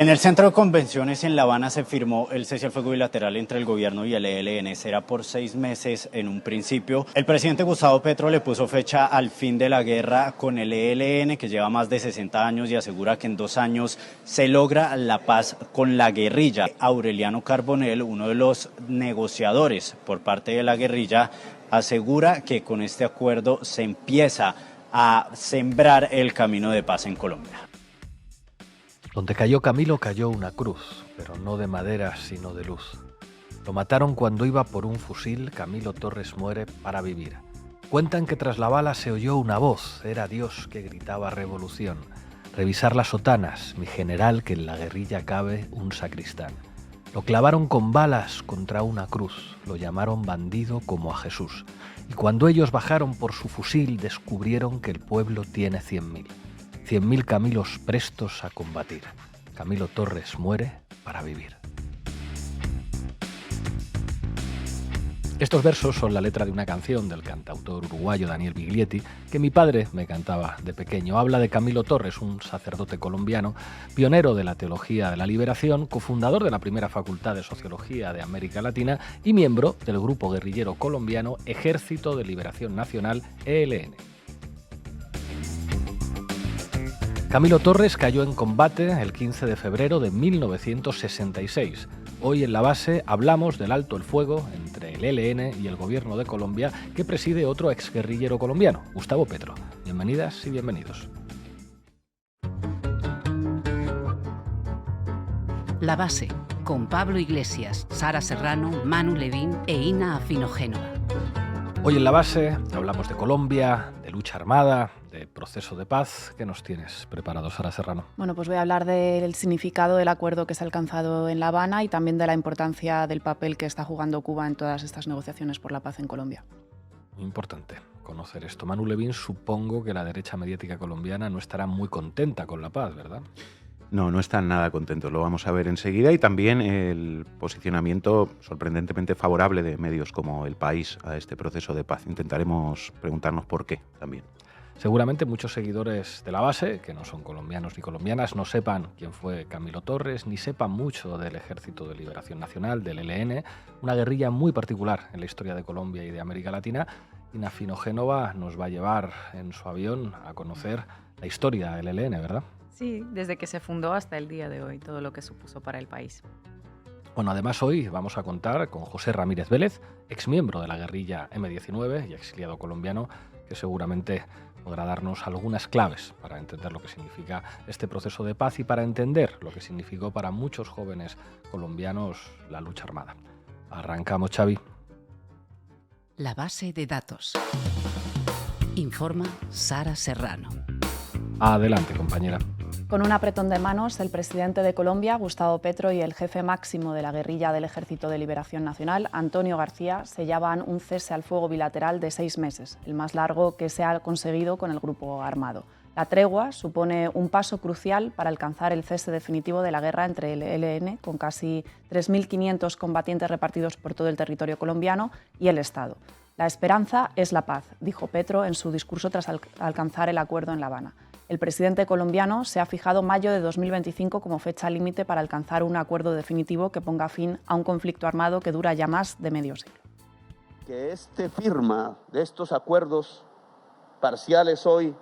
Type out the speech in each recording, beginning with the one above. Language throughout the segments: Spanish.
En el centro de convenciones en La Habana se firmó el cese al fuego bilateral entre el gobierno y el ELN. Será por 6 meses en un principio. El presidente Gustavo Petro le puso fecha al fin de la guerra con el ELN, que lleva más de 60 años, y asegura que en 2 años se logra la paz con la guerrilla. Aureliano Carbonell, uno de los negociadores por parte de la guerrilla, asegura que con este acuerdo se empieza a sembrar el camino de paz en Colombia. Donde cayó Camilo cayó una cruz, pero no de madera sino de luz. Lo mataron cuando iba por un fusil, Camilo Torres muere para vivir. Cuentan que tras la bala se oyó una voz, era Dios que gritaba revolución. Revisar las sotanas, mi general, que en la guerrilla cabe un sacristán. Lo clavaron con balas contra una cruz, lo llamaron bandido como a Jesús. Y cuando ellos bajaron por su fusil descubrieron que el pueblo tiene 100.000. 100.000 Camilos prestos a combatir. Camilo Torres muere para vivir. Estos versos son la letra de una canción del cantautor uruguayo Daniel Biglietti que mi padre me cantaba de pequeño. Habla de Camilo Torres, un sacerdote colombiano, pionero de la teología de la liberación, cofundador de la primera facultad de Sociología de América Latina y miembro del grupo guerrillero colombiano Ejército de Liberación Nacional, ELN. Camilo Torres cayó en combate el 15 de febrero de 1966. Hoy en La Base hablamos del alto el fuego entre el ELN y el gobierno de Colombia que preside otro exguerrillero colombiano, Gustavo Petro. Bienvenidas y bienvenidos. La Base, con Pablo Iglesias, Sara Serrano, Manu Levín e Ina Afinogénova. Hoy en La Base hablamos de Colombia, de lucha armada, de proceso de paz. ¿Qué nos tienes preparado, Sara Serrano? Bueno, pues voy a hablar del significado del acuerdo que se ha alcanzado en La Habana y también de la importancia del papel que está jugando Cuba en todas estas negociaciones por la paz en Colombia. Importante conocer esto. Manu Levín, supongo que la derecha mediática colombiana no estará muy contenta con la paz, ¿verdad? No están nada contentos, lo vamos a ver enseguida, y también el posicionamiento sorprendentemente favorable de medios como El País a este proceso de paz. Intentaremos preguntarnos por qué también. Seguramente muchos seguidores de La Base, que no son colombianos ni colombianas, no sepan quién fue Camilo Torres, ni sepan mucho del Ejército de Liberación Nacional, del ELN, una guerrilla muy particular en la historia de Colombia y de América Latina. Ina Afinogénova nos va a llevar en su avión a conocer la historia del ELN, ¿verdad? Sí, desde que se fundó hasta el día de hoy, todo lo que supuso para el país. Bueno, además hoy vamos a contar con José Ramírez Vélez, exmiembro de la guerrilla M-19 y exiliado colombiano, que seguramente podrá darnos algunas claves para entender lo que significa este proceso de paz y para entender lo que significó para muchos jóvenes colombianos la lucha armada. Arrancamos, Xavi. La Base de datos. Informa Sara Serrano. Adelante, compañera. Con un apretón de manos, el presidente de Colombia, Gustavo Petro, y el jefe máximo de la guerrilla del Ejército de Liberación Nacional, Antonio García, sellaban un cese al fuego bilateral de 6 meses, el más largo que se ha conseguido con el grupo armado. La tregua supone un paso crucial para alcanzar el cese definitivo de la guerra entre el ELN, con casi 3.500 combatientes repartidos por todo el territorio colombiano, y el Estado. La esperanza es la paz, dijo Petro en su discurso tras alcanzar el acuerdo en La Habana. El presidente colombiano se ha fijado mayo de 2025 como fecha límite para alcanzar un acuerdo definitivo que ponga fin a un conflicto armado que dura ya más de medio siglo. Que firma de estos acuerdos parciales hoy,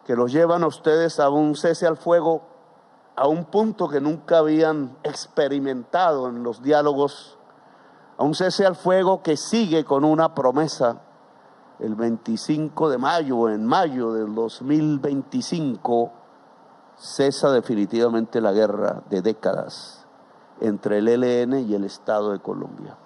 que los llevan a ustedes a un cese al fuego, a un punto que nunca habían experimentado en los diálogos, a un cese al fuego que sigue con una promesa. El 25 de mayo, en mayo del 2025, cesa definitivamente la guerra de décadas entre el ELN y el Estado de Colombia.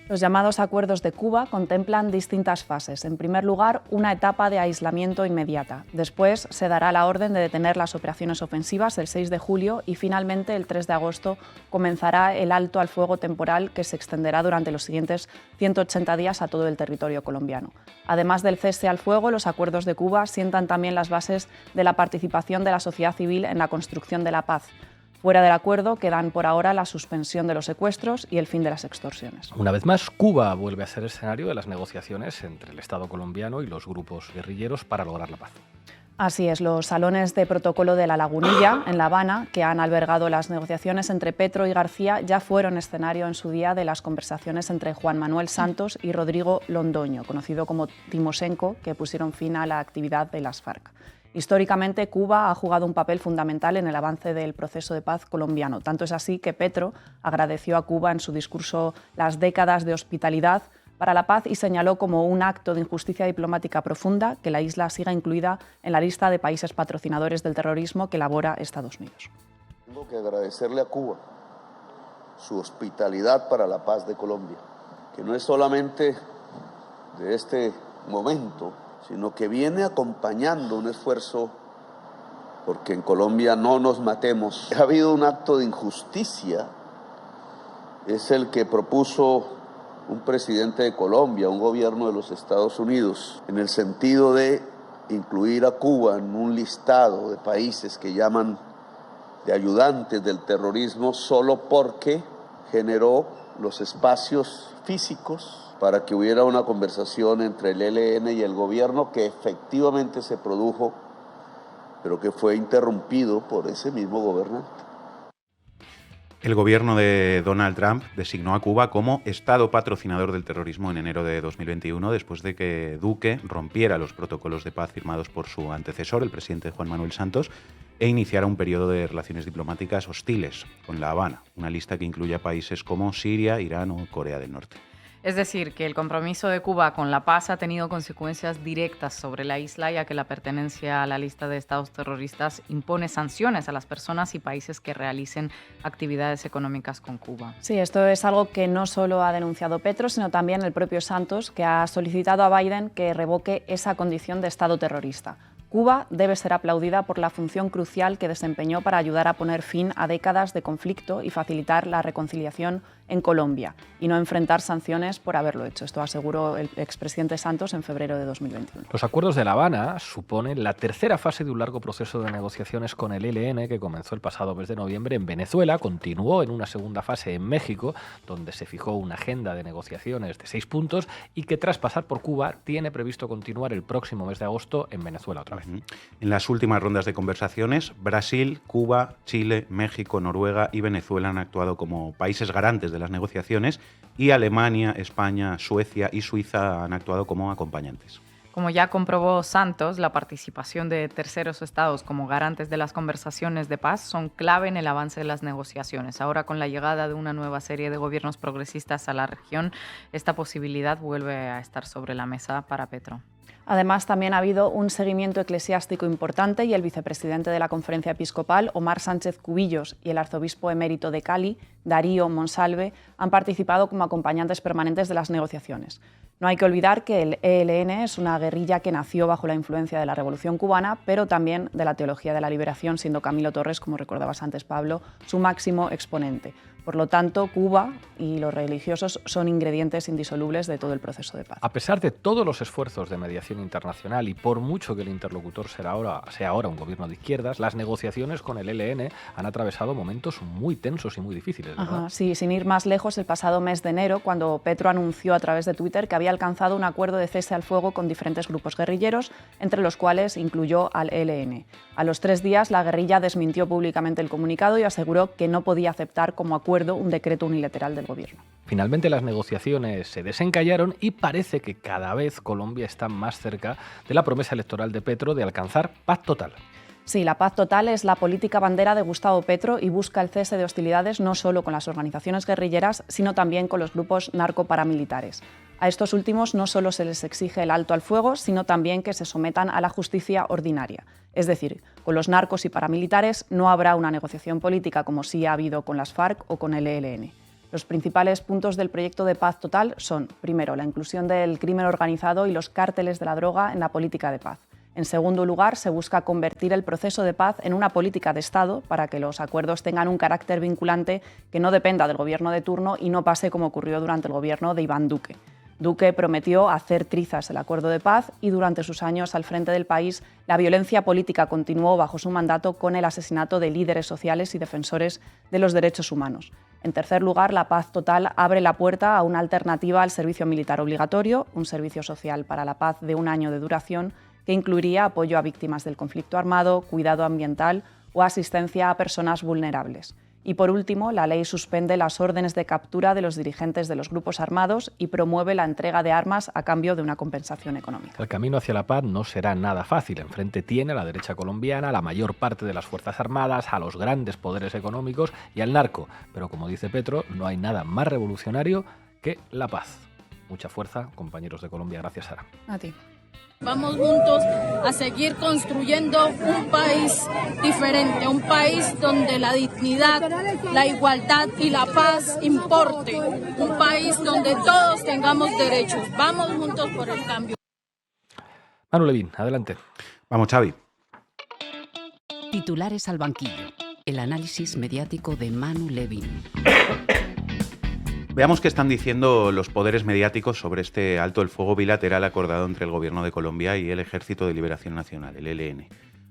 Los llamados acuerdos de Cuba contemplan distintas fases. En primer lugar, una etapa de aislamiento inmediata. Después se dará la orden de detener las operaciones ofensivas el 6 de julio y finalmente el 3 de agosto comenzará el alto al fuego temporal que se extenderá durante los siguientes 180 días a todo el territorio colombiano. Además del cese al fuego, los acuerdos de Cuba sientan también las bases de la participación de la sociedad civil en la construcción de la paz. Fuera del acuerdo quedan por ahora la suspensión de los secuestros y el fin de las extorsiones. Una vez más, Cuba vuelve a ser escenario de las negociaciones entre el Estado colombiano y los grupos guerrilleros para lograr la paz. Así es, los salones de protocolo de La Lagunilla, en La Habana, que han albergado las negociaciones entre Petro y García, ya fueron escenario en su día de las conversaciones entre Juan Manuel Santos y Rodrigo Londoño, conocido como Timoshenko, que pusieron fin a la actividad de las FARC. Históricamente, Cuba ha jugado un papel fundamental en el avance del proceso de paz colombiano. Tanto es así que Petro agradeció a Cuba en su discurso las décadas de hospitalidad para la paz y señaló como un acto de injusticia diplomática profunda que la isla siga incluida en la lista de países patrocinadores del terrorismo que elabora Estados Unidos. Tengo que agradecerle a Cuba su hospitalidad para la paz de Colombia, que no es solamente de este momento, sino que viene acompañando un esfuerzo porque en Colombia no nos matemos. Ha habido un acto de injusticia, es el que propuso un presidente de Colombia, un gobierno de los Estados Unidos, en el sentido de incluir a Cuba en un listado de países que llaman de ayudantes del terrorismo solo porque generó los espacios físicos para que hubiera una conversación entre el ELN y el gobierno que efectivamente se produjo, pero que fue interrumpido por ese mismo gobernante. El gobierno de Donald Trump designó a Cuba como Estado patrocinador del terrorismo en enero de 2021, después de que Duque rompiera los protocolos de paz firmados por su antecesor, el presidente Juan Manuel Santos, e iniciara un periodo de relaciones diplomáticas hostiles con La Habana, una lista que incluye a países como Siria, Irán o Corea del Norte. Es decir, que el compromiso de Cuba con la paz ha tenido consecuencias directas sobre la isla, ya que la pertenencia a la lista de estados terroristas impone sanciones a las personas y países que realicen actividades económicas con Cuba. Sí, esto es algo que no solo ha denunciado Petro, sino también el propio Santos, que ha solicitado a Biden que revoque esa condición de estado terrorista. Cuba debe ser aplaudida por la función crucial que desempeñó para ayudar a poner fin a décadas de conflicto y facilitar la reconciliación en Colombia, y no enfrentar sanciones por haberlo hecho. Esto aseguró el expresidente Santos en febrero de 2021. Los acuerdos de La Habana suponen la tercera fase de un largo proceso de negociaciones con el ELN que comenzó el pasado mes de noviembre en Venezuela, continuó en una segunda fase en México, donde se fijó una agenda de negociaciones de 6 puntos y que tras pasar por Cuba tiene previsto continuar el próximo mes de agosto en Venezuela otra vez. En las últimas rondas de conversaciones, Brasil, Cuba, Chile, México, Noruega y Venezuela han actuado como países garantes de las negociaciones y Alemania, España, Suecia y Suiza han actuado como acompañantes. Como ya comprobó Santos, la participación de terceros estados como garantes de las conversaciones de paz son clave en el avance de las negociaciones. Ahora, con la llegada de una nueva serie de gobiernos progresistas a la región, esta posibilidad vuelve a estar sobre la mesa para Petro. Además, también ha habido un seguimiento eclesiástico importante y el vicepresidente de la Conferencia Episcopal, Omar Sánchez Cubillos, y el arzobispo emérito de Cali, Darío Monsalve, han participado como acompañantes permanentes de las negociaciones. No hay que olvidar que el ELN es una guerrilla que nació bajo la influencia de la Revolución Cubana, pero también de la teología de la liberación, siendo Camilo Torres, como recordabas antes, Pablo, su máximo exponente. Por lo tanto, Cuba y los religiosos son ingredientes indisolubles de todo el proceso de paz. A pesar de todos los esfuerzos de mediación internacional y por mucho que el interlocutor sea ahora un gobierno de izquierdas, las negociaciones con el ELN han atravesado momentos muy tensos y muy difíciles, ¿verdad? Sí, sin ir más lejos, el pasado mes de enero, cuando Petro anunció a través de Twitter que había alcanzado un acuerdo de cese al fuego con diferentes grupos guerrilleros, entre los cuales incluyó al ELN. A los 3 días, la guerrilla desmintió públicamente el comunicado y aseguró que no podía aceptar como acuerdo un decreto unilateral del gobierno. Finalmente las negociaciones se desencallaron y parece que cada vez Colombia está más cerca de la promesa electoral de Petro de alcanzar paz total. Sí, la paz total es la política bandera de Gustavo Petro y busca el cese de hostilidades no solo con las organizaciones guerrilleras, sino también con los grupos narcoparamilitares. A estos últimos no solo se les exige el alto al fuego, sino también que se sometan a la justicia ordinaria. Es decir, con los narcos y paramilitares no habrá una negociación política como sí ha habido con las FARC o con el ELN. Los principales puntos del proyecto de paz total son, primero, la inclusión del crimen organizado y los cárteles de la droga en la política de paz. En segundo lugar, se busca convertir el proceso de paz en una política de Estado para que los acuerdos tengan un carácter vinculante que no dependa del gobierno de turno y no pase como ocurrió durante el gobierno de Iván Duque. Duque prometió hacer trizas el acuerdo de paz y durante sus años al frente del país la violencia política continuó bajo su mandato con el asesinato de líderes sociales y defensores de los derechos humanos. En tercer lugar, la paz total abre la puerta a una alternativa al servicio militar obligatorio, un servicio social para la paz de 1 año de duración que incluiría apoyo a víctimas del conflicto armado, cuidado ambiental o asistencia a personas vulnerables. Y por último, la ley suspende las órdenes de captura de los dirigentes de los grupos armados y promueve la entrega de armas a cambio de una compensación económica. El camino hacia la paz no será nada fácil. Enfrente tiene a la derecha colombiana, a la mayor parte de las Fuerzas Armadas, a los grandes poderes económicos y al narco. Pero como dice Petro, no hay nada más revolucionario que la paz. Mucha fuerza, compañeros de Colombia. Gracias, Sara. A ti. Vamos juntos a seguir construyendo un país diferente, un país donde la dignidad, la igualdad y la paz importe, un país donde todos tengamos derechos. Vamos juntos por el cambio. Manu Levín, adelante. Vamos, Xavi. Titulares al banquillo. El análisis mediático de Manu Levín. Veamos qué están diciendo los poderes mediáticos sobre este alto el fuego bilateral acordado entre el Gobierno de Colombia y el Ejército de Liberación Nacional, el ELN.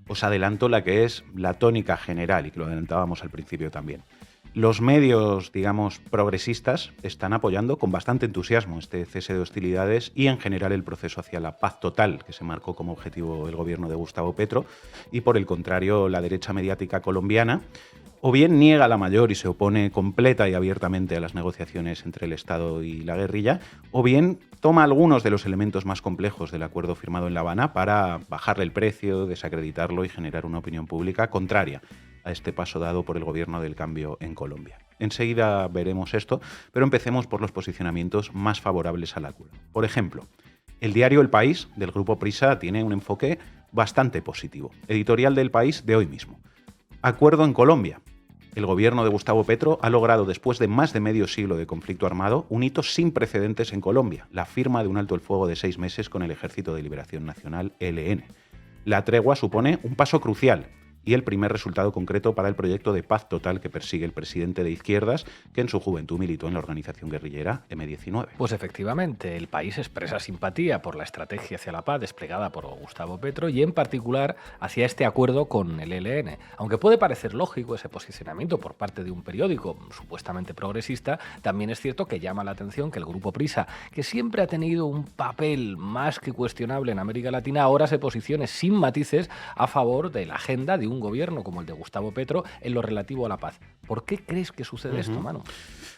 Os adelanto la que es la tónica general y que lo adelantábamos al principio también. Los medios, digamos, progresistas están apoyando con bastante entusiasmo este cese de hostilidades y en general el proceso hacia la paz total que se marcó como objetivo el gobierno de Gustavo Petro, y por el contrario la derecha mediática colombiana o bien niega la mayor y se opone completa y abiertamente a las negociaciones entre el Estado y la guerrilla, o bien toma algunos de los elementos más complejos del acuerdo firmado en La Habana para bajarle el precio, desacreditarlo y generar una opinión pública contraria a este paso dado por el gobierno del cambio en Colombia. Enseguida veremos esto, pero empecemos por los posicionamientos más favorables al acuerdo. Por ejemplo, el diario El País, del Grupo Prisa, tiene un enfoque bastante positivo. Editorial del País de hoy mismo. Acuerdo en Colombia. El gobierno de Gustavo Petro ha logrado, después de más de medio siglo de conflicto armado, un hito sin precedentes en Colombia, la firma de un alto el fuego de 6 meses con el Ejército de Liberación Nacional, ELN. La tregua supone un paso crucial y el primer resultado concreto para el proyecto de paz total que persigue el presidente de izquierdas, que en su juventud militó en la organización guerrillera M-19. Pues efectivamente, el país expresa simpatía por la estrategia hacia la paz desplegada por Gustavo Petro y en particular hacia este acuerdo con el ELN. Aunque puede parecer lógico ese posicionamiento por parte de un periódico supuestamente progresista, también es cierto que llama la atención que el Grupo Prisa, que siempre ha tenido un papel más que cuestionable en América Latina, ahora se posicione sin matices a favor de la agenda de un gobierno como el de Gustavo Petro en lo relativo a la paz. ¿Por qué crees que sucede esto, Manu?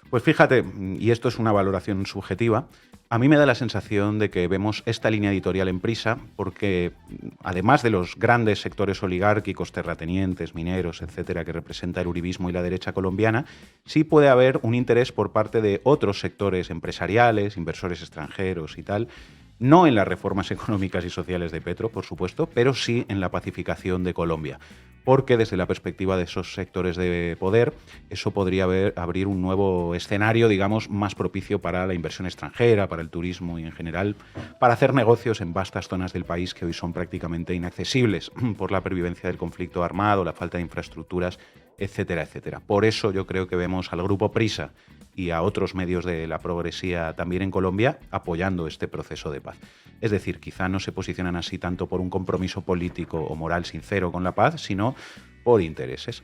Pues fíjate, y esto es una valoración subjetiva, a mí me da la sensación de que vemos esta línea editorial en Prisa porque, además de los grandes sectores oligárquicos, terratenientes, mineros, etcétera, que representa el uribismo y la derecha colombiana, sí puede haber un interés por parte de otros sectores empresariales, inversores extranjeros y tal, no en las reformas económicas y sociales de Petro, por supuesto, pero sí en la pacificación de Colombia. Porque desde la perspectiva de esos sectores de poder, eso podría abrir un nuevo escenario, digamos, más propicio para la inversión extranjera, para el turismo y en general, para hacer negocios en vastas zonas del país que hoy son prácticamente inaccesibles por la pervivencia del conflicto armado, la falta de infraestructuras, etcétera, etcétera. Por eso yo creo que vemos al Grupo Prisa y a otros medios de la progresía también en Colombia apoyando este proceso de paz. Es decir, quizá no se posicionan así tanto por un compromiso político o moral sincero con la paz, sino por intereses.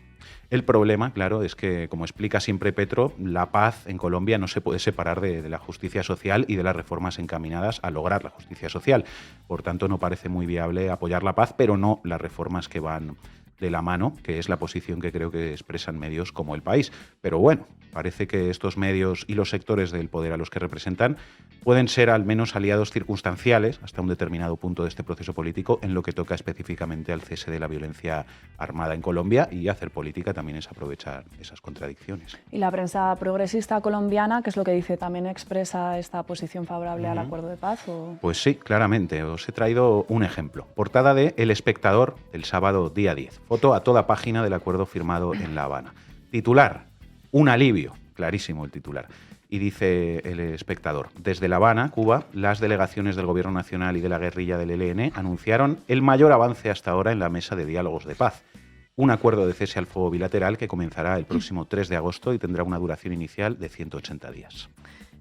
El problema, claro, es que, como explica siempre Petro, la paz en Colombia no se puede separar de la justicia social y de las reformas encaminadas a lograr la justicia social. Por tanto, no parece muy viable apoyar la paz, pero no las reformas que van de la mano, que es la posición que creo que expresan medios como El País. Pero bueno, parece que estos medios y los sectores del poder a los que representan pueden ser al menos aliados circunstanciales hasta un determinado punto de este proceso político en lo que toca específicamente al cese de la violencia armada en Colombia, y hacer política también es aprovechar esas contradicciones. Y la prensa progresista colombiana, ¿qué es lo que dice? ¿También expresa esta posición favorable al acuerdo de paz? ¿O? Pues sí, claramente. Os he traído un ejemplo. Portada de El Espectador el sábado día 10. Foto a toda página del acuerdo firmado en La Habana. Titular: un alivio. Clarísimo el titular. Y dice El Espectador: desde La Habana, Cuba, las delegaciones del Gobierno Nacional y de la guerrilla del ELN anunciaron el mayor avance hasta ahora en la mesa de diálogos de paz. Un acuerdo de cese al fuego bilateral que comenzará el próximo 3 de agosto y tendrá una duración inicial de 180 días.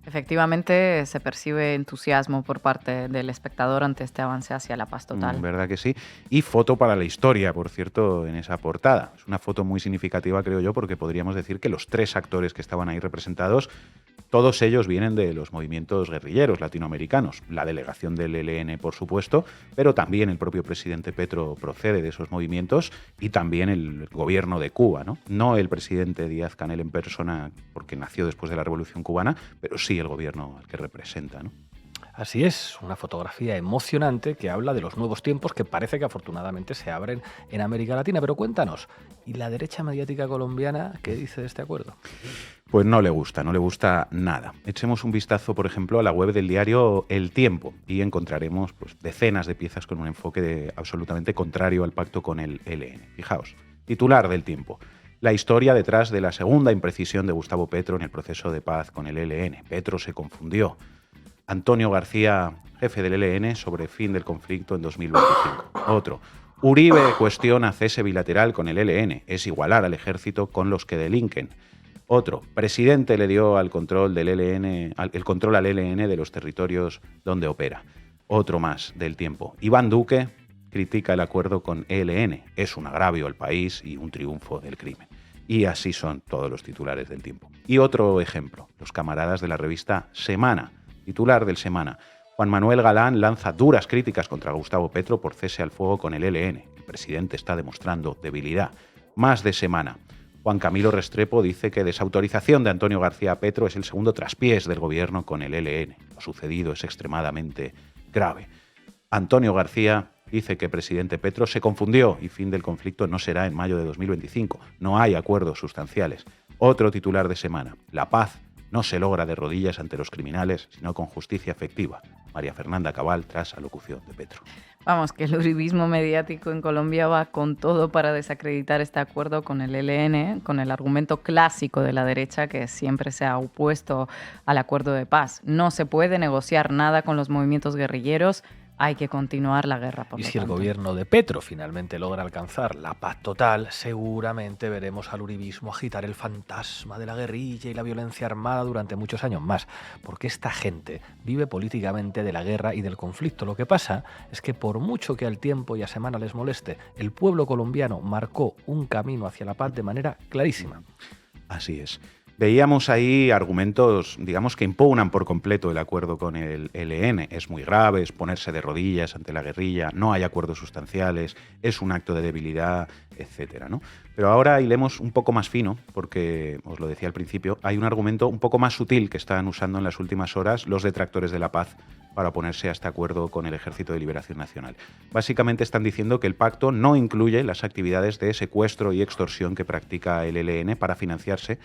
Efectivamente, se percibe entusiasmo por parte del espectador ante este avance hacia la paz total. ¿Verdad que sí? Y foto para la historia, por cierto, en esa portada. Es una foto muy significativa, creo yo, porque podríamos decir que los 3 actores que estaban ahí representados Todos ellos vienen de los movimientos guerrilleros latinoamericanos, la delegación del ELN, por supuesto, pero también el propio presidente Petro procede de esos movimientos y también el gobierno de Cuba, ¿no? No el presidente Díaz-Canel en persona, porque nació después de la Revolución Cubana, pero sí el gobierno al que representa, ¿no? Así es, una fotografía emocionante que habla de los nuevos tiempos que parece que afortunadamente se abren en América Latina. Pero cuéntanos, ¿y la derecha mediática colombiana qué dice de este acuerdo? Pues no le gusta nada. Echemos un vistazo, por ejemplo, a la web del diario El Tiempo y encontraremos pues, decenas de piezas con un enfoque absolutamente contrario al pacto con el ELN. Fijaos, titular del Tiempo. La historia detrás de la segunda imprecisión de Gustavo Petro en el proceso de paz con el ELN. Petro se confundió. Antonio García, jefe del ELN, sobre fin del conflicto en 2025. Otro. Uribe cuestiona cese bilateral con el ELN. Es igualar al ejército con los que delinquen. Otro. Presidente le dio el control al ELN de los territorios donde opera. Otro más del Tiempo. Iván Duque critica el acuerdo con ELN. Es un agravio al país y un triunfo del crimen. Y así son todos los titulares del Tiempo. Y otro ejemplo. Los camaradas de la revista Semana. Titular del Semana. Juan Manuel Galán lanza duras críticas contra Gustavo Petro por cese al fuego con el ELN. El presidente está demostrando debilidad. Más de Semana. Juan Camilo Restrepo dice que desautorización de Antonio García Petro es el segundo traspiés del gobierno con el ELN. Lo sucedido es extremadamente grave. Antonio García dice que presidente Petro se confundió y fin del conflicto no será en mayo de 2025. No hay acuerdos sustanciales. Otro titular de Semana. La paz no se logra de rodillas ante los criminales, sino con justicia efectiva. María Fernanda Cabal, tras alocución de Petro. Vamos, que el uribismo mediático en Colombia va con todo para desacreditar este acuerdo con el ELN, con el argumento clásico de la derecha que siempre se ha opuesto al acuerdo de paz. No se puede negociar nada con los movimientos guerrilleros. Hay que continuar la guerra, por lo tanto. Y si el gobierno de Petro finalmente logra alcanzar la paz total, seguramente veremos al uribismo agitar el fantasma de la guerrilla y la violencia armada durante muchos años más, porque esta gente vive políticamente de la guerra y del conflicto. Lo que pasa es que por mucho que al Tiempo y a Semana les moleste, el pueblo colombiano marcó un camino hacia la paz de manera clarísima. Así es. Veíamos ahí argumentos, digamos, que impugnan por completo el acuerdo con el ELN. Es muy grave, es ponerse de rodillas ante la guerrilla, no hay acuerdos sustanciales, es un acto de debilidad, etcétera, ¿no? Pero ahora hilemos un poco más fino, porque, os lo decía al principio, hay un argumento un poco más sutil que están usando en las últimas horas los detractores de la paz para oponerse a este acuerdo con el Ejército de Liberación Nacional. Básicamente están diciendo que el pacto no incluye las actividades de secuestro y extorsión que practica el ELN para financiarse,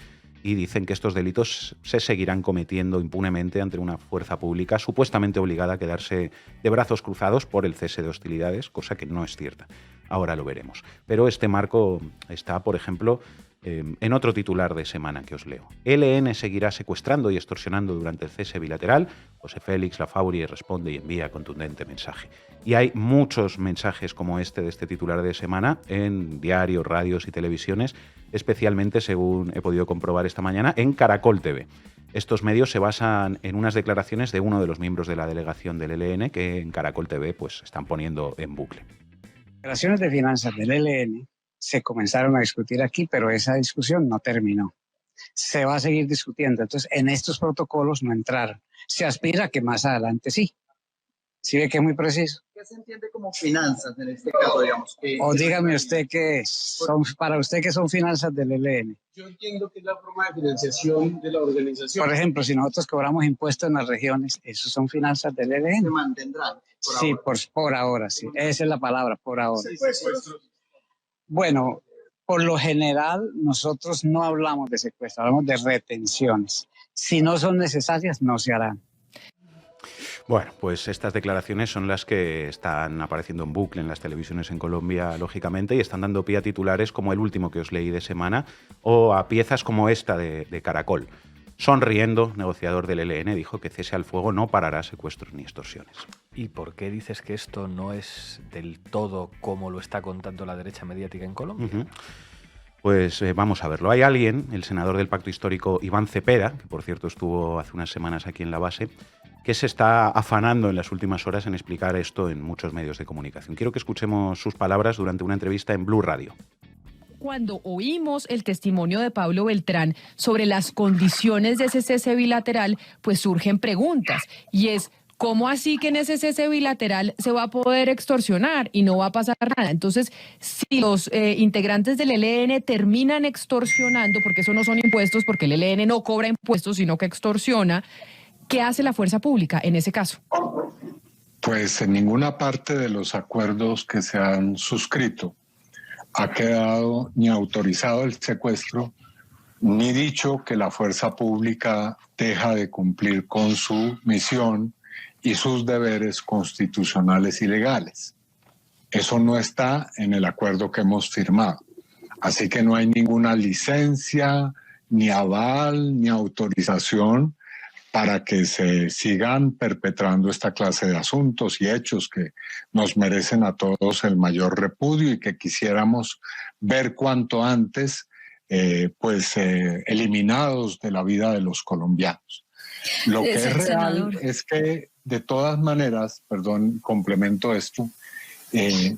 y dicen que estos delitos se seguirán cometiendo impunemente ante una fuerza pública supuestamente obligada a quedarse de brazos cruzados por el cese de hostilidades, cosa que no es cierta. Ahora lo veremos. Pero este marco está, por ejemplo, en otro titular de Semana que os leo. ELN seguirá secuestrando y extorsionando durante el cese bilateral. José Félix Lafauri responde y envía contundente mensaje. Y hay muchos mensajes como este de este titular de Semana en diarios, radios y televisiones, especialmente, según he podido comprobar esta mañana, en Caracol TV. Estos medios se basan en unas declaraciones de uno de los miembros de la delegación del ELN que en Caracol TV pues, están poniendo en bucle. Las operaciones de finanzas del ELN se comenzaron a discutir aquí, pero esa discusión no terminó. Se va a seguir discutiendo. Entonces, en estos protocolos no entraron. Se aspira a que más adelante sí. ¿Sí ve que es muy preciso? ¿Qué se entiende como finanzas en este caso, digamos? O dígame usted qué son, para usted qué son finanzas del ELN. Yo entiendo que es la forma de financiación de la organización. Por ejemplo, si nosotros cobramos impuestos en las regiones, ¿esos son finanzas del ELN? Se mantendrán. Sí, por ahora, sí. Esa es la palabra, por ahora. ¿Secuestros? Bueno, por lo general nosotros no hablamos de secuestro, hablamos de retenciones. Si no son necesarias, no se harán. Bueno, pues estas declaraciones son las que están apareciendo en bucle en las televisiones en Colombia, lógicamente, y están dando pie a titulares como el último que os leí de Semana o a piezas como esta de Caracol. Sonriendo, negociador del ELN dijo que cese al fuego no parará secuestros ni extorsiones. ¿Y por qué dices que esto no es del todo como lo está contando la derecha mediática en Colombia? Pues vamos a verlo. Hay alguien, el senador del Pacto Histórico Iván Cepeda, que por cierto estuvo hace unas semanas aquí en la base, que se está afanando en las últimas horas en explicar esto en muchos medios de comunicación. Quiero que escuchemos sus palabras durante una entrevista en Blue Radio. cuando oímos el testimonio de Pablo Beltrán sobre las condiciones de ese cese bilateral, pues surgen preguntas, y es: ¿cómo así que en ese cese bilateral se va a poder extorsionar y no va a pasar nada? Entonces, si los integrantes del ELN terminan extorsionando, porque eso no son impuestos, porque el ELN no cobra impuestos, sino que extorsiona, ¿qué hace la fuerza pública en ese caso? Pues en ninguna parte de los acuerdos que se han suscrito ha quedado ni autorizado el secuestro, ni dicho que la fuerza pública deja de cumplir con su misión y sus deberes constitucionales y legales. Eso no está en el acuerdo que hemos firmado. Así que no hay ninguna licencia, ni aval, ni autorización para que se sigan perpetrando esta clase de asuntos y hechos que nos merecen a todos el mayor repudio y que quisiéramos ver cuanto antes eliminados de la vida de los colombianos. Lo que es real es que, de todas maneras, complemento esto,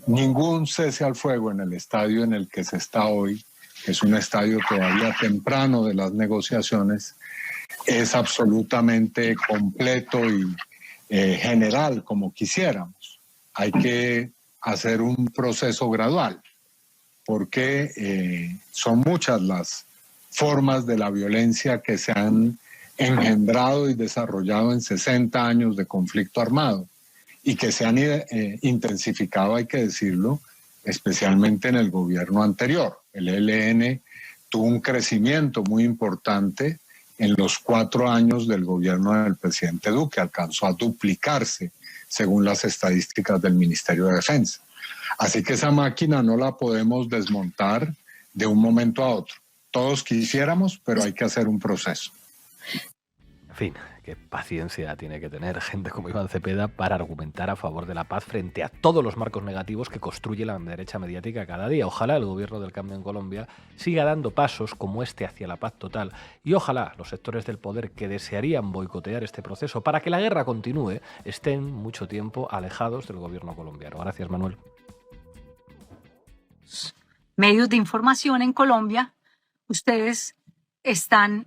ningún cese al fuego en el estadio en el que se está hoy, que es un estadio todavía temprano de las negociaciones, es absolutamente completo y general como quisiéramos. Hay que hacer un proceso gradual, porque son muchas las formas de la violencia que se han engendrado y desarrollado en 60 años de conflicto armado y que se han intensificado, hay que decirlo, especialmente en el gobierno anterior. El ELN tuvo un crecimiento muy importante en los 4 años del gobierno del presidente Duque, alcanzó a duplicarse según las estadísticas del Ministerio de Defensa. Así que esa máquina no la podemos desmontar de un momento a otro. Todos quisiéramos, pero hay que hacer un proceso. En fin, qué paciencia tiene que tener gente como Iván Cepeda para argumentar a favor de la paz frente a todos los marcos negativos que construye la derecha mediática cada día. Ojalá el gobierno del cambio en Colombia siga dando pasos como este hacia la paz total y ojalá los sectores del poder que desearían boicotear este proceso para que la guerra continúe estén mucho tiempo alejados del gobierno colombiano. Gracias, Manuel. Medios de información en Colombia, ustedes están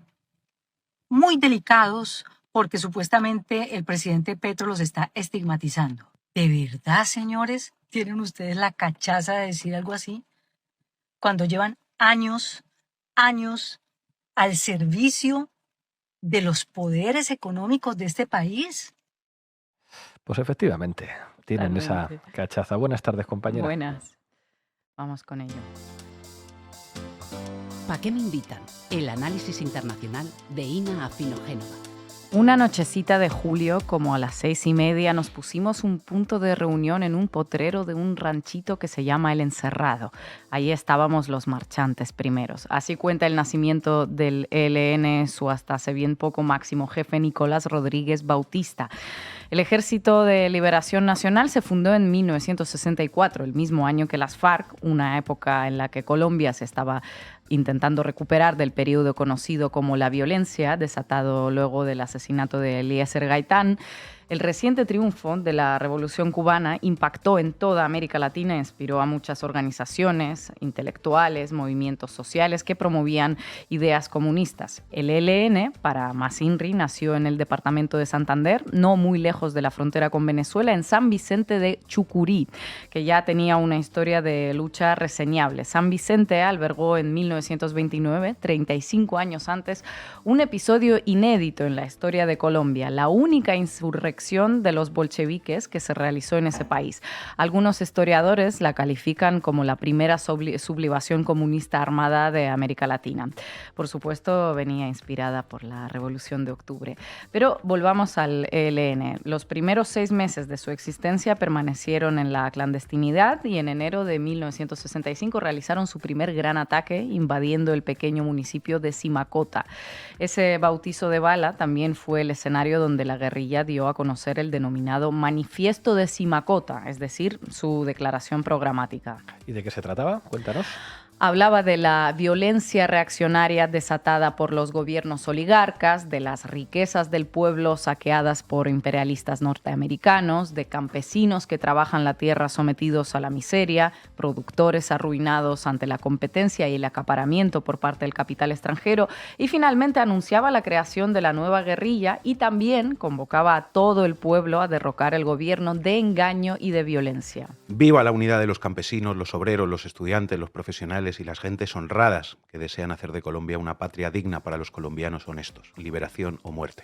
muy delicados porque supuestamente el presidente Petro los está estigmatizando. ¿De verdad, señores, tienen ustedes la cachaza de decir algo así? Cuando llevan años al servicio de los poderes económicos de este país. Pues efectivamente, tienen esa cachaza. Buenas tardes, compañera. Buenas. Vamos con ello. ¿Para qué me invitan? El análisis internacional de Ina Afino-Génova. Una nochecita de julio, como a las 6:30, nos pusimos un punto de reunión en un potrero de un ranchito que se llama El Encerrado. Allí estábamos los marchantes primeros. Así cuenta el nacimiento del ELN, su hasta hace bien poco máximo jefe Nicolás Rodríguez Bautista. El Ejército de Liberación Nacional se fundó en 1964, el mismo año que las FARC, una época en la que Colombia se estaba intentando recuperar del periodo conocido como la violencia, desatado luego del asesinato de Eliezer Gaitán. El reciente triunfo de la Revolución Cubana impactó en toda América Latina e inspiró a muchas organizaciones, intelectuales, movimientos sociales que promovían ideas comunistas. El ELN, para más INRI, nació en el departamento de Santander, no muy lejos de la frontera con Venezuela, en San Vicente de Chucurí, que ya tenía una historia de lucha reseñable. San Vicente albergó en 1929, 35 años antes, un episodio inédito en la historia de Colombia, la única insurrección de los bolcheviques que se realizó en ese país. Algunos historiadores la califican como la primera sublevación comunista armada de América Latina. Por supuesto, venía inspirada por la Revolución de Octubre. Pero volvamos al ELN. Los primeros 6 meses de su existencia permanecieron en la clandestinidad y en enero de 1965 realizaron su primer gran ataque invadiendo el pequeño municipio de Simacota. Ese bautizo de bala también fue el escenario donde la guerrilla dio a conocer el denominado Manifiesto de Simacota, es decir, su declaración programática. ¿Y de qué se trataba? Cuéntanos. Hablaba de la violencia reaccionaria desatada por los gobiernos oligarcas, de las riquezas del pueblo saqueadas por imperialistas norteamericanos, de campesinos que trabajan la tierra sometidos a la miseria, productores arruinados ante la competencia y el acaparamiento por parte del capital extranjero, y finalmente anunciaba la creación de la nueva guerrilla y también convocaba a todo el pueblo a derrocar el gobierno de engaño y de violencia. Viva la unidad de los campesinos, los obreros, los estudiantes, los profesionales y las gentes honradas que desean hacer de Colombia una patria digna para los colombianos honestos. Liberación o muerte.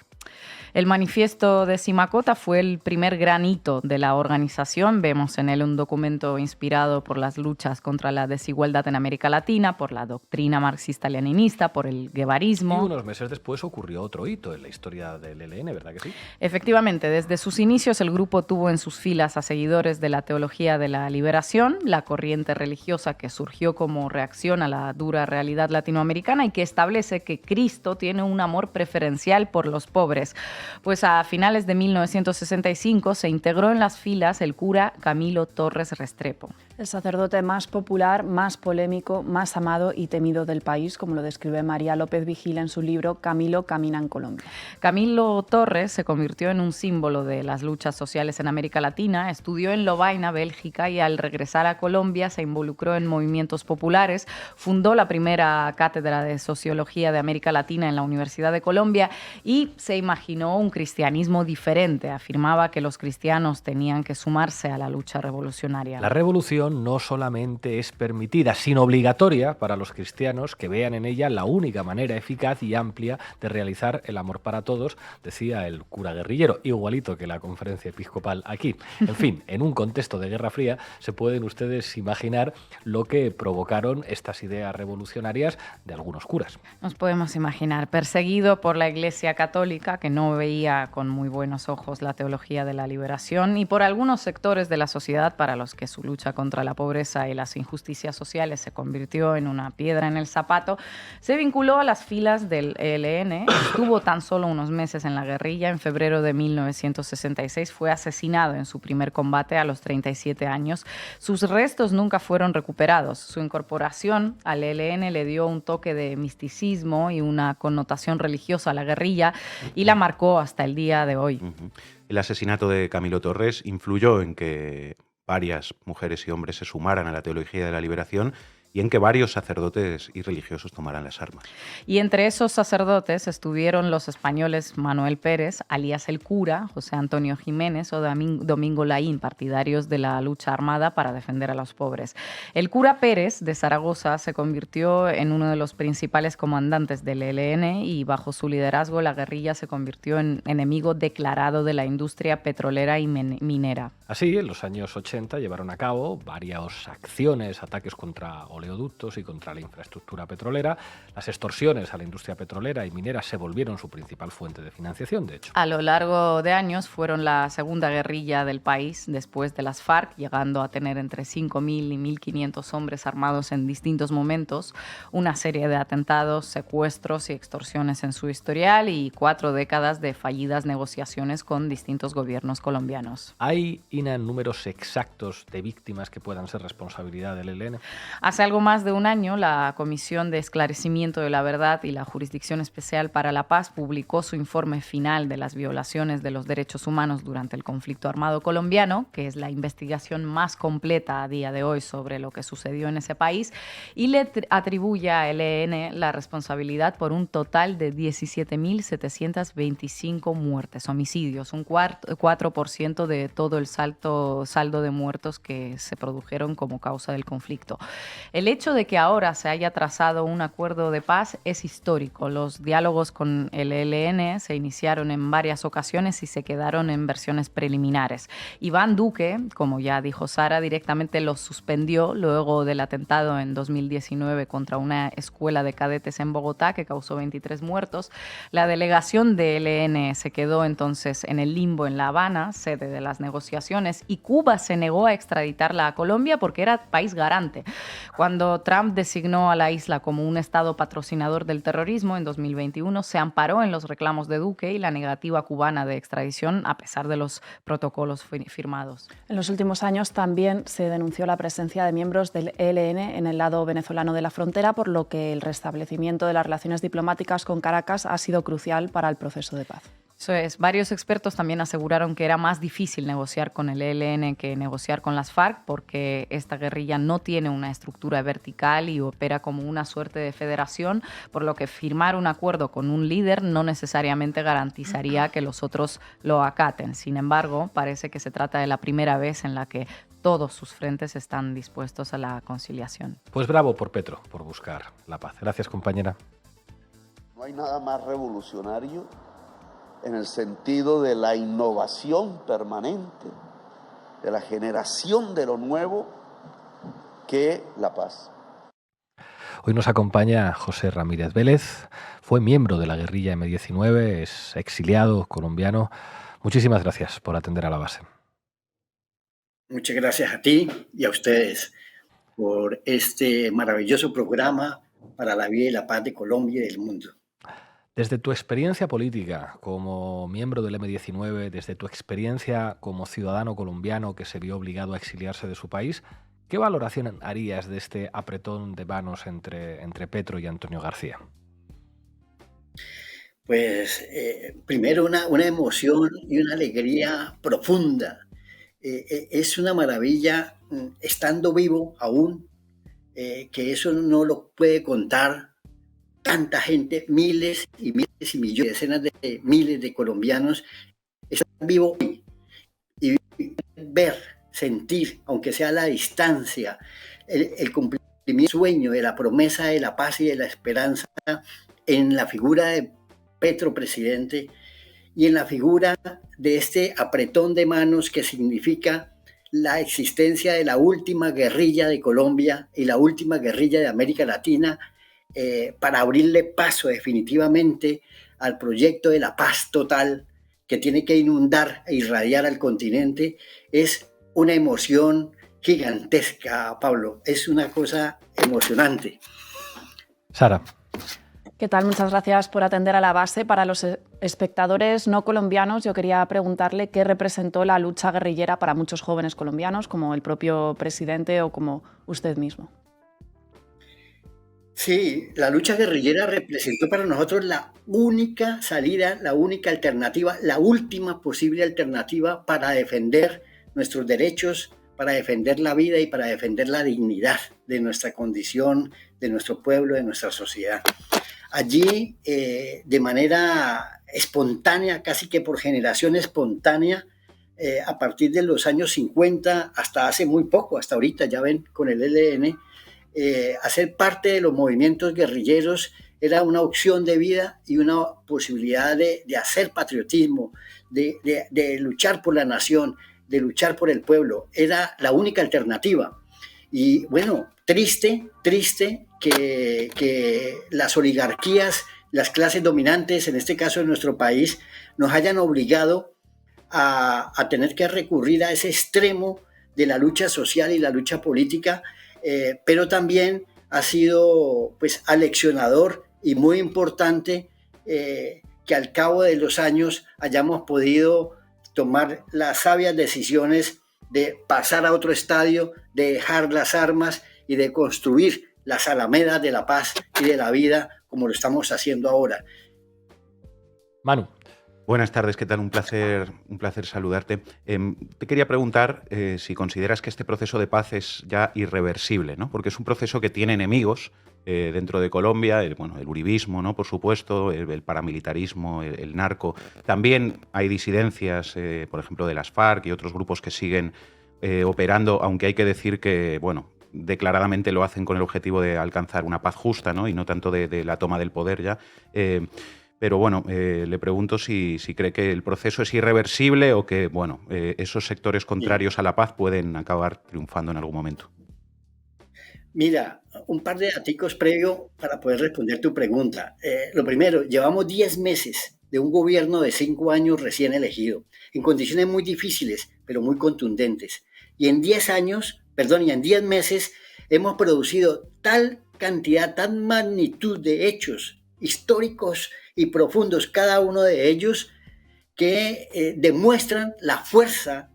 El manifiesto de Simacota fue el primer gran hito de la organización. Vemos en él un documento inspirado por las luchas contra la desigualdad en América Latina, por la doctrina marxista-leninista, por el guevarismo. Y unos meses después ocurrió otro hito en la historia del ELN, ¿verdad que sí? Efectivamente, desde sus inicios el grupo tuvo en sus filas a seguidores de la teología de la liberación, la corriente religiosa que surgió como reacción a la dura realidad latinoamericana y que establece que Cristo tiene un amor preferencial por los pobres. Pues a finales de 1965 se integró en las filas el cura Camilo Torres Restrepo. El sacerdote más popular, más polémico, más amado y temido del país, como lo describe María López Vigil en su libro Camilo camina en Colombia. Camilo Torres se convirtió en un símbolo de las luchas sociales en América Latina, estudió en Lovaina, Bélgica, y al regresar a Colombia se involucró en movimientos populares, fundó la primera cátedra de Sociología de América Latina en la Universidad de Colombia y se imaginó un cristianismo diferente. Afirmaba que los cristianos tenían que sumarse a la lucha revolucionaria. La revolución no solamente es permitida, sino obligatoria para los cristianos que vean en ella la única manera eficaz y amplia de realizar el amor para todos, decía el cura guerrillero, igualito que la conferencia episcopal aquí. En fin, en un contexto de Guerra Fría se pueden ustedes imaginar lo que provocaron estas ideas revolucionarias de algunos curas. Nos podemos imaginar, perseguido por la Iglesia Católica, que no veía con muy buenos ojos la teología de la liberación, y por algunos sectores de la sociedad para los que su lucha contra la pobreza y las injusticias sociales se convirtió en una piedra en el zapato, se vinculó a las filas del ELN, estuvo tan solo unos meses en la guerrilla. En febrero de 1966 fue asesinado en su primer combate a los 37 años. Sus restos nunca fueron recuperados. Su incorporación al ELN le dio un toque de misticismo y una connotación religiosa a la guerrilla y la marcó hasta el día de hoy. El asesinato de Camilo Torres influyó en que varias mujeres y hombres se sumaran a la teología de la liberación y en que varios sacerdotes y religiosos tomaran las armas. Y entre esos sacerdotes estuvieron los españoles Manuel Pérez, alias el cura, José Antonio Jiménez o Domingo Laín, partidarios de la lucha armada para defender a los pobres. El cura Pérez de Zaragoza se convirtió en uno de los principales comandantes del ELN y bajo su liderazgo la guerrilla se convirtió en enemigo declarado de la industria petrolera y minera. Así, en los años 80 llevaron a cabo varias acciones, ataques contra oleoductos y contra la infraestructura petrolera. Las extorsiones a la industria petrolera y minera se volvieron su principal fuente de financiación, de hecho. A lo largo de años fueron la segunda guerrilla del país después de las FARC, llegando a tener entre 5.000 y 1.500 hombres armados en distintos momentos, una serie de atentados, secuestros y extorsiones en su historial y 4 décadas de fallidas negociaciones con distintos gobiernos colombianos. ¿Hay, Ina, números exactos de víctimas que puedan ser responsabilidad del ELN? Hace algo más de un año, la Comisión de Esclarecimiento de la Verdad y la Jurisdicción Especial para la Paz publicó su informe final de las violaciones de los derechos humanos durante el conflicto armado colombiano, que es la investigación más completa a día de hoy sobre lo que sucedió en ese país, y le atribuye a ELN la responsabilidad por un total de 17.725 muertes, homicidios, un 4% de todo el saldo de muertos que se produjeron como causa del conflicto. El hecho de que ahora se haya trazado un acuerdo de paz es histórico. Los diálogos con el ELN se iniciaron en varias ocasiones y se quedaron en versiones preliminares. Iván Duque, como ya dijo Sara, directamente los suspendió luego del atentado en 2019 contra una escuela de cadetes en Bogotá que causó 23 muertos. La delegación de ELN se quedó entonces en el limbo en La Habana, sede de las negociaciones, y Cuba se negó a extraditarla a Colombia porque era país garante. Cuando Cuando Trump designó a la isla como un estado patrocinador del terrorismo en 2021, se amparó en los reclamos de Duque y la negativa cubana de extradición, a pesar de los protocolos firmados. En los últimos años también se denunció la presencia de miembros del ELN en el lado venezolano de la frontera, por lo que el restablecimiento de las relaciones diplomáticas con Caracas ha sido crucial para el proceso de paz. Eso es. Varios expertos también aseguraron que era más difícil negociar con el ELN que negociar con las FARC, porque esta guerrilla no tiene una estructura vertical y opera como una suerte de federación, por lo que firmar un acuerdo con un líder no necesariamente garantizaría que los otros lo acaten. Sin embargo, parece que se trata de la primera vez en la que todos sus frentes están dispuestos a la conciliación. Pues bravo por Petro, por buscar la paz. Gracias, compañera. No hay nada más revolucionario en el sentido de la innovación permanente, de la generación de lo nuevo, que la paz. Hoy nos acompaña José Ramírez Vélez, fue miembro de la guerrilla M-19, es exiliado colombiano. Muchísimas gracias por atender a la base. Muchas gracias a ti y a ustedes por este maravilloso programa para la vida y la paz de Colombia y del mundo. Desde tu experiencia política como miembro del M-19, desde tu experiencia como ciudadano colombiano que se vio obligado a exiliarse de su país, ¿qué valoración harías de este apretón de manos entre Petro y Antonio García? Pues primero una emoción y una alegría profunda. Es una maravilla estando vivo aún, que eso no lo puede contar tanta gente, miles y miles y millones, decenas de miles de colombianos están vivos y ver, sentir, aunque sea a la distancia, el cumplimiento del sueño, de la promesa de la paz y de la esperanza en la figura de Petro presidente y en la figura de este apretón de manos que significa la existencia de la última guerrilla de Colombia y la última guerrilla de América Latina, para abrirle paso definitivamente al proyecto de la paz total que tiene que inundar e irradiar al continente, es una emoción gigantesca, Pablo. Es una cosa emocionante. Sara. ¿Qué tal? Muchas gracias por atender a la base. Para los espectadores no colombianos, yo quería preguntarle qué representó la lucha guerrillera para muchos jóvenes colombianos, como el propio presidente o como usted mismo. Sí, la lucha guerrillera representó para nosotros la única salida, la única alternativa, la última posible alternativa para defender nuestros derechos, para defender la vida y para defender la dignidad de nuestra condición, de nuestro pueblo, de nuestra sociedad. Allí, de manera espontánea, casi que por generación espontánea, a partir de los años 50 hasta hace muy poco, hasta ahorita, ya ven, con el ELN, hacer parte de los movimientos guerrilleros era una opción de vida y una posibilidad de hacer patriotismo, de luchar por la nación, de luchar por el pueblo. Era la única alternativa. Y bueno, triste que las oligarquías, las clases dominantes, en este caso en nuestro país, nos hayan obligado a tener que recurrir a ese extremo de la lucha social y la lucha política, pero también ha sido pues aleccionador y muy importante que al cabo de los años hayamos podido tomar las sabias decisiones de pasar a otro estadio, de dejar las armas y de construir las alamedas de la paz y de la vida como lo estamos haciendo ahora. Manu. Buenas tardes, ¿qué tal? Un placer saludarte. Te quería preguntar si consideras que este proceso de paz es ya irreversible, ¿no? Porque es un proceso que tiene enemigos dentro de Colombia, el uribismo, ¿no? Por supuesto, el paramilitarismo, el narco. También hay disidencias, por ejemplo, de las FARC y otros grupos que siguen operando, aunque hay que decir que, declaradamente lo hacen con el objetivo de alcanzar una paz justa, ¿no? Y no tanto de la toma del poder ya. Pero le pregunto si cree que el proceso es irreversible o que esos sectores contrarios a la paz pueden acabar triunfando en algún momento. Mira, un par de datos previo para poder responder tu pregunta. Lo primero, llevamos 10 meses de un gobierno de 5 años recién elegido, en condiciones muy difíciles, pero muy contundentes. Y en 10 meses, hemos producido tal cantidad, tal magnitud de hechos históricos y profundos, cada uno de ellos, que demuestran la fuerza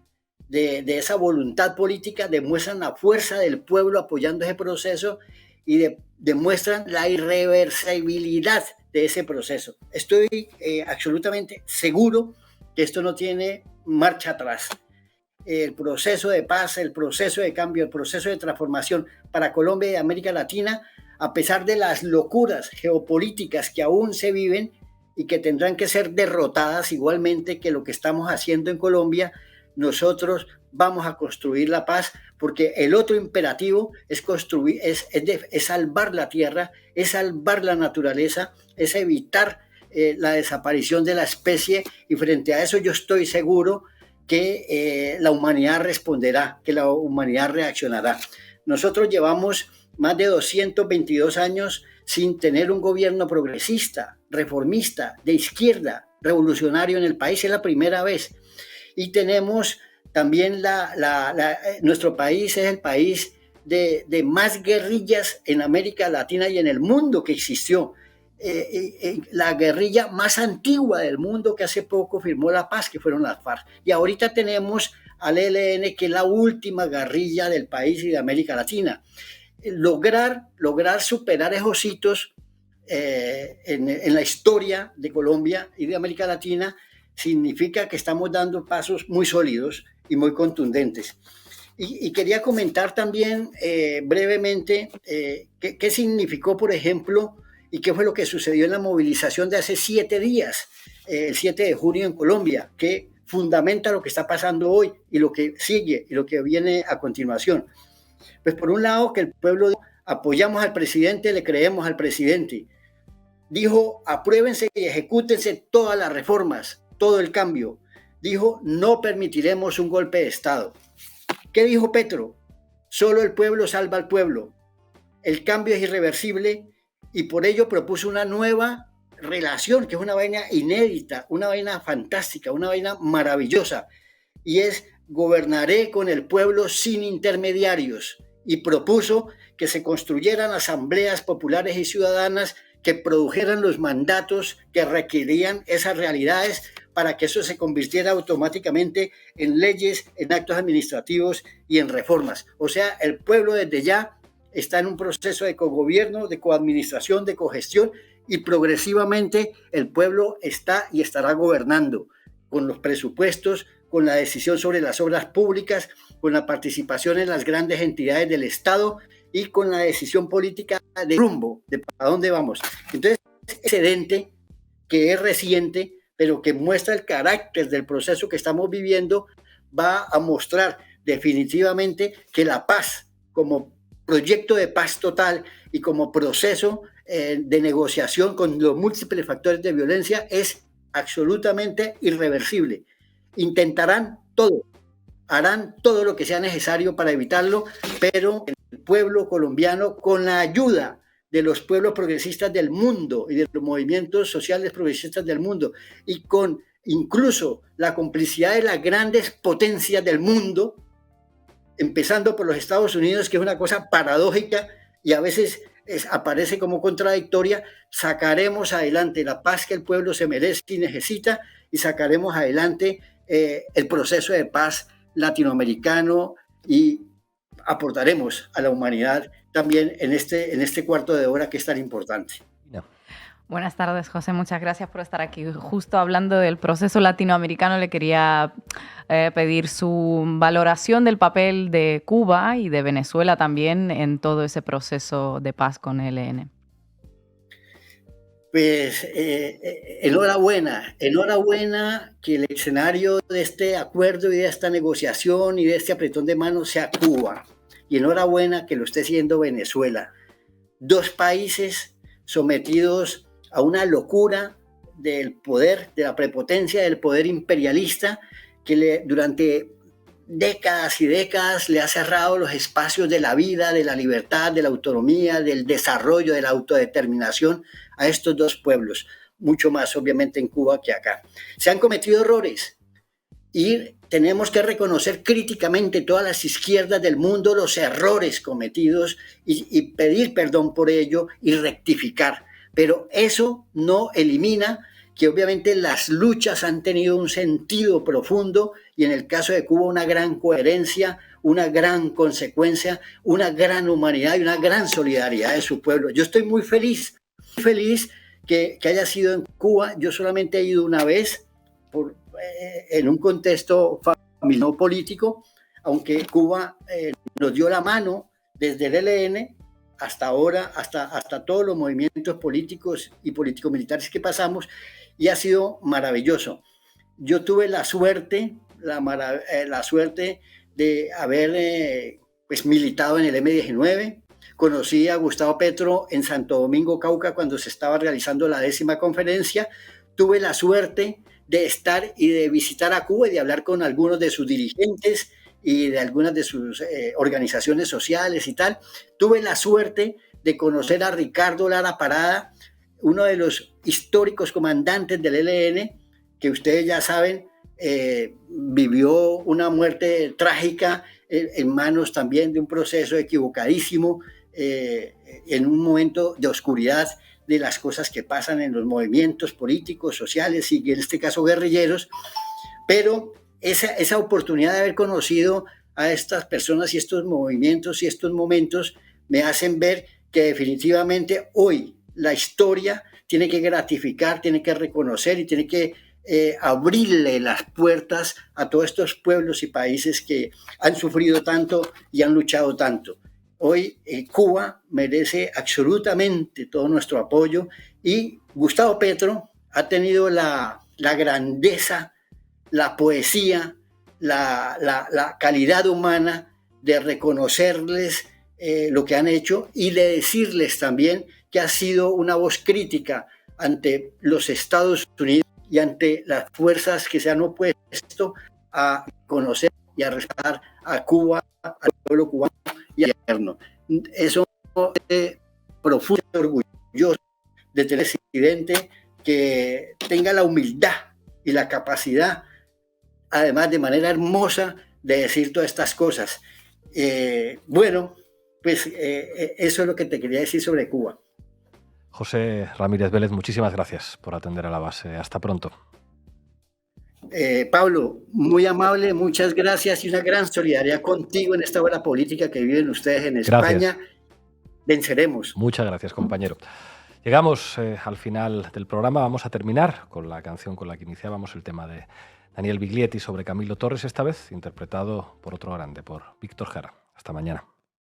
de esa voluntad política, demuestran la fuerza del pueblo apoyando ese proceso y demuestran la irreversibilidad de ese proceso. Estoy absolutamente seguro que esto no tiene marcha atrás. El proceso de paz, el proceso de cambio, el proceso de transformación para Colombia y América Latina, a pesar de las locuras geopolíticas que aún se viven y que tendrán que ser derrotadas igualmente que lo que estamos haciendo en Colombia, nosotros vamos a construir la paz, porque el otro imperativo es construir, es salvar la tierra, es salvar la naturaleza, es evitar la desaparición de la especie, y frente a eso yo estoy seguro que la humanidad responderá, que la humanidad reaccionará. Nosotros llevamos más de 222 años sin tener un gobierno progresista, reformista, de izquierda, revolucionario en el país, es la primera vez. Y tenemos también nuestro país es el país de más guerrillas en América Latina y en el mundo que existió. La guerrilla más antigua del mundo que hace poco firmó la paz, que fueron las FARC. Y ahorita tenemos al ELN, que es la última guerrilla del país y de América Latina. Lograr superar esos hitos en la historia de Colombia y de América Latina significa que estamos dando pasos muy sólidos y muy contundentes. Y quería comentar también brevemente qué significó, por ejemplo, y qué fue lo que sucedió en la movilización de hace 7 días, el 7 de junio en Colombia, que fundamenta lo que está pasando hoy y lo que sigue y lo que viene a continuación. Pues por un lado, que el pueblo dijo: apoyamos al presidente, le creemos al presidente. Dijo: apruébense y ejecútense todas las reformas, todo el cambio. Dijo: no permitiremos un golpe de Estado. ¿Qué dijo Petro? Solo el pueblo salva al pueblo. El cambio es irreversible, y por ello propuso una nueva relación, que es una vaina inédita, una vaina fantástica, una vaina maravillosa, y es: gobernaré con el pueblo sin intermediarios. Y propuso que se construyeran asambleas populares y ciudadanas que produjeran los mandatos que requerían esas realidades, para que eso se convirtiera automáticamente en leyes, en actos administrativos y en reformas. O sea, el pueblo desde ya está en un proceso de cogobierno, de coadministración, de cogestión, y progresivamente el pueblo está y estará gobernando con los presupuestos, con la decisión sobre las obras públicas, con la participación en las grandes entidades del Estado y con la decisión política de rumbo, de para dónde vamos. Entonces, es excedente que es reciente, pero que muestra el carácter del proceso que estamos viviendo, va a mostrar definitivamente que la paz, como proyecto de paz total y como proceso de negociación con los múltiples factores de violencia, es absolutamente irreversible. Intentarán todo, harán todo lo que sea necesario para evitarlo, pero el pueblo colombiano, con la ayuda de los pueblos progresistas del mundo y de los movimientos sociales progresistas del mundo, y con incluso la complicidad de las grandes potencias del mundo, empezando por los Estados Unidos, que es una cosa paradójica y a veces aparece como contradictoria, sacaremos adelante la paz que el pueblo se merece y necesita, y sacaremos adelante el proceso de paz latinoamericano, y aportaremos a la humanidad también en este cuarto de hora que es tan importante. Buenas tardes, José. Muchas gracias por estar aquí. Justo hablando del proceso latinoamericano, le quería pedir su valoración del papel de Cuba y de Venezuela también en todo ese proceso de paz con el ELN. Pues enhorabuena que el escenario de este acuerdo y de esta negociación y de este apretón de manos sea Cuba. Y enhorabuena que lo esté siendo Venezuela. 2 países sometidos a una locura del poder, de la prepotencia del poder imperialista, que durante décadas y décadas le ha cerrado los espacios de la vida, de la libertad, de la autonomía, del desarrollo, de la autodeterminación a estos 2 pueblos, mucho más obviamente en Cuba que acá. Se han cometido errores, y tenemos que reconocer críticamente todas las izquierdas del mundo los errores cometidos y pedir perdón por ello y rectificar. Pero eso no elimina que obviamente las luchas han tenido un sentido profundo y en el caso de Cuba una gran coherencia, una gran consecuencia, una gran humanidad y una gran solidaridad de su pueblo. Yo estoy muy feliz que haya sido en Cuba. Yo solamente he ido una vez en un contexto familiar político, aunque Cuba nos dio la mano desde el ELN hasta ahora, hasta todos los movimientos políticos y político-militares que pasamos, y ha sido maravilloso. Yo tuve la suerte de haber militado en el M19. Conocí a Gustavo Petro en Santo Domingo, Cauca, cuando se estaba realizando la 10ª conferencia. Tuve la suerte de estar y de visitar a Cuba y de hablar con algunos de sus dirigentes y de algunas de sus organizaciones sociales y tal. Tuve la suerte de conocer a Ricardo Lara Parada, uno de los históricos comandantes del ELN, que ustedes ya saben, vivió una muerte trágica en manos también de un proceso equivocadísimo, en un momento de oscuridad de las cosas que pasan en los movimientos políticos, sociales y en este caso guerrilleros. Pero esa oportunidad de haber conocido a estas personas y estos movimientos y estos momentos me hacen ver que definitivamente hoy la historia tiene que gratificar, tiene que reconocer y tiene que abrirle las puertas a todos estos pueblos y países que han sufrido tanto y han luchado tanto. Hoy Cuba merece absolutamente todo nuestro apoyo y Gustavo Petro ha tenido la grandeza, la poesía, la calidad humana de reconocerles lo que han hecho y de decirles también que ha sido una voz crítica ante los Estados Unidos y ante las fuerzas que se han opuesto a conocer y a respetar a Cuba, al pueblo cubano y al gobierno. Eso es profundo orgulloso de tener un presidente que tenga la humildad y la capacidad, además de manera hermosa, de decir todas estas cosas. Eso es lo que te quería decir sobre Cuba. José Ramírez Vélez, muchísimas gracias por atender a la base. Hasta pronto. Pablo, muy amable, muchas gracias y una gran solidaridad contigo en esta buena política que viven ustedes en España. Venceremos. Muchas gracias, compañero. Llegamos al final del programa. Vamos a terminar con la canción con la que iniciábamos, el tema de Daniel Biglietti sobre Camilo Torres, esta vez interpretado por otro grande, por Víctor Jara. Hasta mañana.